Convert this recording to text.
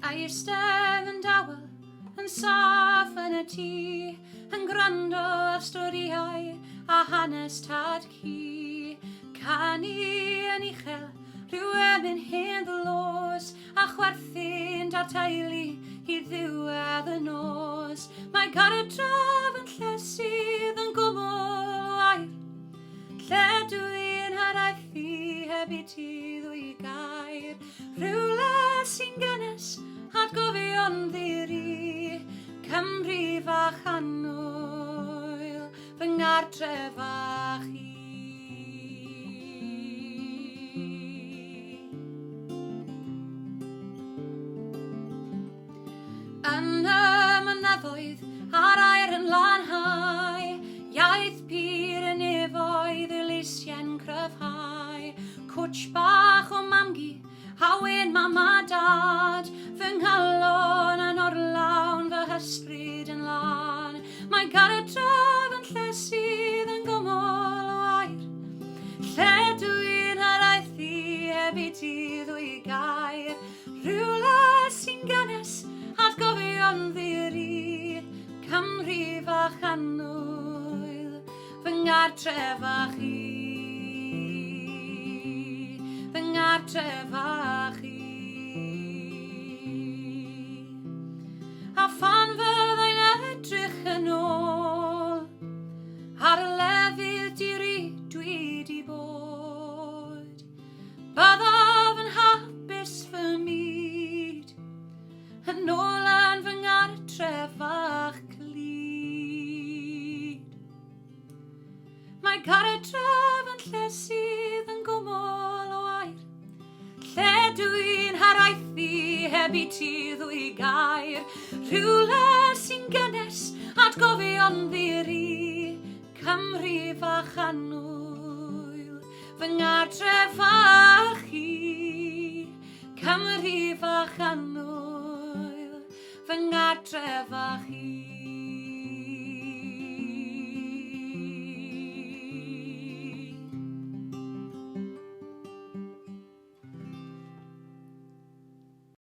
A eistedd yn dawel, yn saff yn y tŷ, yn gwrando ar storiau a hanes tad cu. Canu yn uchel, rhyw emyn hen ddylos, a chwerthu'n dar teulu i ddiwedd y nos. Mae Cartref yn lle sydd yn gwmwl o air, lle dwi'n haraethu heb I ti ddwy gair. Rhywle sy'n gynnes atgofion ddiru, Cymru fach annwyl, fy ngartref fach I. Yn y mynyddoedd a'r air yn lanhau, iaith pur yn efoedd elusie'n cryfhau. Cwtsh bach o mamgu, hawyn mam a dad, fy nghalon yn orlawn, fy hysbryd yn lan. Mae Cartref yn lle sydd yn gwmwl o air, lle dwi'n haraethu heb I ti ddwy gair. Rhywle sy'n gynnes atgofion ddiru, Cymru fach annwyl, fy ngartref fach I. Fy ngartref fach I. A phan fyddai'n edrych yn ôl ar y lefydd diri dwi 'di bod, byddaf yn hapus fy myd, yn ôl yn fy ngartref fach clyd. Mae Cartref yn lle sydd yn gwmwl o air, lle dwi'n haraethu heb I ti ddwy gair. Rhywle sy'n gynnes atgofion ddiru, Cymru fach annwyl, fy ngartref fach I. Cymru fach annwyl, fy ngartref fach I.